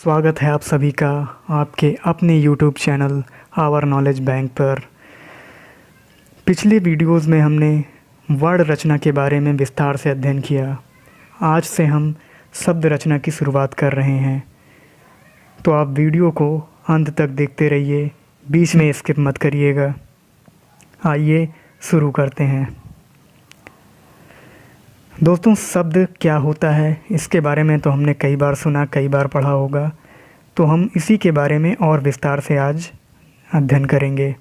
स्वागत है आप सभी का आपके अपने YouTube channel our knowledge bank पर। पिछले वीडियोस में हमने वर्ण रचना के बारे में विस्तार से अध्ययन किया। आज से हम शब्द रचना की शुरुआत कर रहे हैं, तो आप वीडियो को अंत तक देखते रहिए, बीच में स्किप मत करिएगा। आइए शुरू करते हैं। दोस्तों, शब्द क्या होता है इसके बारे में तो हमने कई बार सुना, कई बार पढ़ा होगा, तो हम इसी के बारे में और विस्तार से आज अध्ययन करेंगे।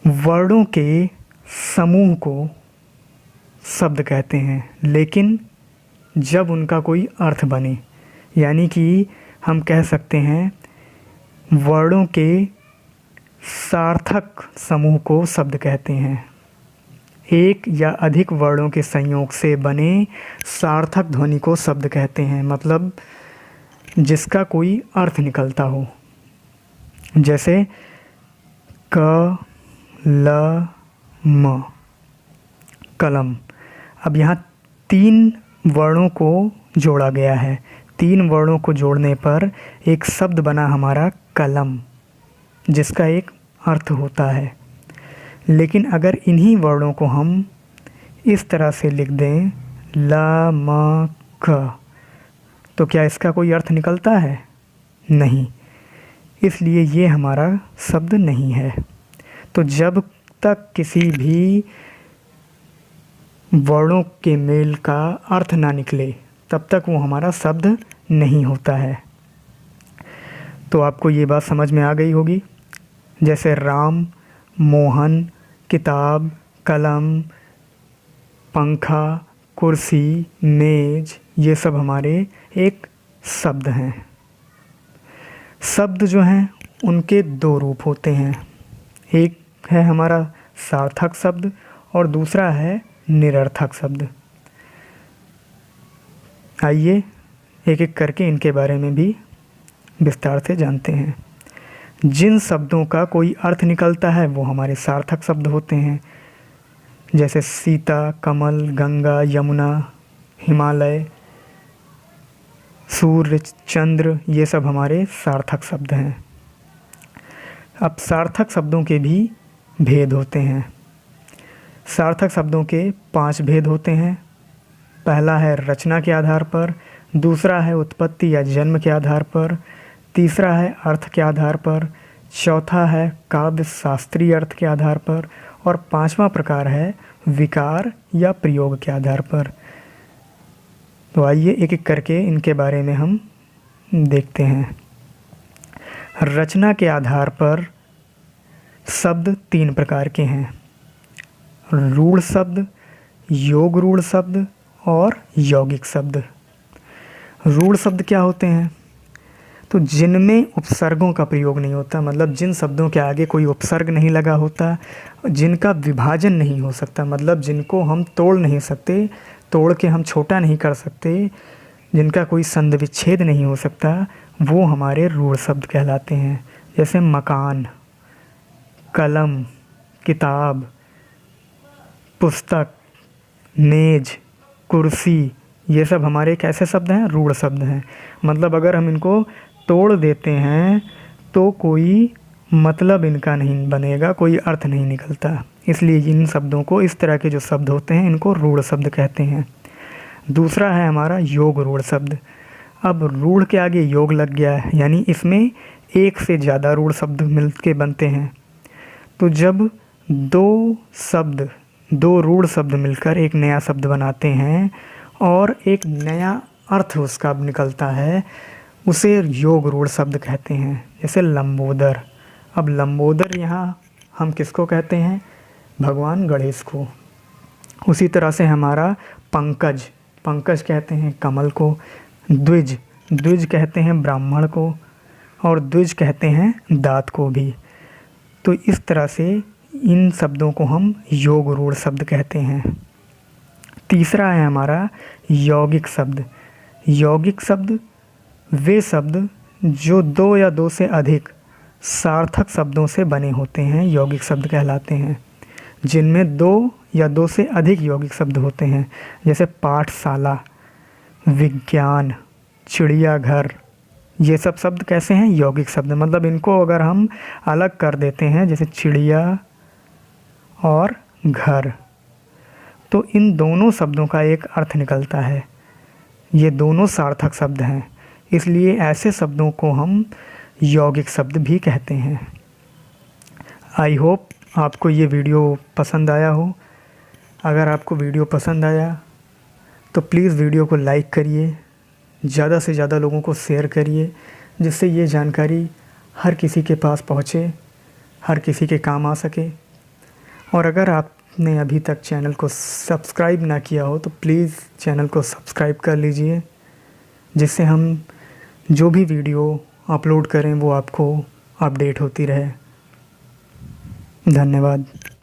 वर्णों के समूह को शब्द कहते हैं, लेकिन जब उनका कोई अर्थ बने, यानी कि हम कह सकते हैं वर्णों के सार्थक समूह को शब्द कहते हैं। एक या अधिक वर्णों के संयोग से बने सार्थक ध्वनि को शब्द कहते हैं, मतलब जिसका कोई अर्थ निकलता हो। जैसे क ल म, कलम। अब यहाँ 3 वर्णों को जोड़ा गया है। 3 वर्णों को जोड़ने पर एक शब्द बना हमारा कलम, जिसका एक अर्थ होता है। लेकिन अगर इन्हीं वर्णों को हम इस तरह से लिख दें ल म क, तो क्या इसका कोई अर्थ निकलता है? नहीं, इसलिए ये हमारा शब्द नहीं है। तो जब तक किसी भी वर्णों के मेल का अर्थ ना निकले, तब तक वो हमारा शब्द नहीं होता है। तो आपको ये बात समझ में आ गई होगी। जैसे राम, मोहन, किताब, कलम, पंखा, कुर्सी, मेज, ये सब हमारे एक शब्द हैं। शब्द जो हैं उनके 2 रूप होते हैं। एक है हमारा सार्थक शब्द और दूसरा है निरर्थक शब्द। आइए एक एक करके इनके बारे में भी विस्तार से जानते हैं। जिन शब्दों का कोई अर्थ निकलता है वो हमारे सार्थक शब्द होते हैं। जैसे सीता, कमल, गंगा, यमुना, हिमालय, सूर्य, चंद्र, ये सब हमारे सार्थक शब्द हैं। अब सार्थक शब्दों के भी भेद होते हैं। सार्थक शब्दों के 5 भेद होते हैं। पहला है रचना के आधार पर, दूसरा है उत्पत्ति या जन्म के आधार पर, तीसरा है अर्थ के आधार पर, चौथा है काव्य शास्त्रीय अर्थ के आधार पर, और 5वां प्रकार है विकार या प्रयोग के आधार पर। तो आइए एक एक करके इनके बारे में हम देखते हैं। रचना के आधार पर शब्द 3 प्रकार के हैं: रूढ़ शब्द, योग रूढ़ शब्द और यौगिक शब्द। रूढ़ शब्द क्या होते हैं? तो जिनमें उपसर्गों का प्रयोग नहीं होता, मतलब जिन शब्दों के आगे कोई उपसर्ग नहीं लगा होता, जिनका विभाजन नहीं हो सकता, मतलब जिनको हम तोड़ नहीं सकते, तोड़ के हम छोटा नहीं कर सकते, जिनका कोई संधि विच्छेद नहीं हो सकता, वो हमारे रूढ़ शब्द कहलाते हैं। जैसे मकान, कलम, किताब, पुस्तक, मेज, कुर्सी, ये सब हमारे कैसे शब्द हैं? रूढ़ शब्द हैं। मतलब अगर हम इनको तोड़ देते हैं तो कोई मतलब इनका नहीं बनेगा, कोई अर्थ नहीं निकलता। इसलिए इन शब्दों को, इस तरह के जो शब्द होते हैं, इनको रूढ़ शब्द कहते हैं। दूसरा है हमारा योग रूढ़ शब्द। अब रूढ़ के आगे योग लग गया है, यानी इसमें एक से ज़्यादा रूढ़ शब्द मिल के बनते हैं। तो जब 2 रूढ़ शब्द मिलकर एक नया शब्द बनाते हैं और एक नया अर्थ उसका निकलता है, उसे योग रूढ़ शब्द कहते हैं। जैसे लंबोदर। अब लंबोदर यहाँ हम किसको कहते हैं? भगवान गणेश को। उसी तरह से हमारा पंकज, पंकज कहते हैं कमल को। द्विज, द्विज कहते हैं ब्राह्मण को, और द्विज कहते हैं दाँत को भी। तो इस तरह से इन शब्दों को हम योग रूढ़ शब्द कहते हैं। तीसरा है हमारा यौगिक शब्द। यौगिक शब्द वे शब्द जो 2 या 2 से अधिक सार्थक शब्दों से बने होते हैं, यौगिक शब्द कहलाते हैं। जिनमें 2 या 2 से अधिक यौगिक शब्द होते हैं। जैसे पाठशाला, विज्ञान, चिड़ियाघर, ये सब शब्द कैसे हैं? यौगिक शब्द। मतलब इनको अगर हम अलग कर देते हैं, जैसे चिड़िया और घर, तो इन दोनों शब्दों का एक अर्थ निकलता है। ये दोनों सार्थक शब्द हैं, इसलिए ऐसे शब्दों को हम यौगिक शब्द भी कहते हैं। आई होप आपको ये वीडियो पसंद आया हो। अगर आपको वीडियो पसंद आया तो प्लीज़ वीडियो को लाइक करिए, ज़्यादा से ज़्यादा लोगों को शेयर करिए, जिससे ये जानकारी हर किसी के पास पहुँचे, हर किसी के काम आ सके। और अगर आपने अभी तक चैनल को सब्सक्राइब ना किया हो तो प्लीज़ चैनल को सब्सक्राइब कर लीजिए, जिससे हम जो भी वीडियो अपलोड करें वो आपको अपडेट होती रहे। धन्यवाद।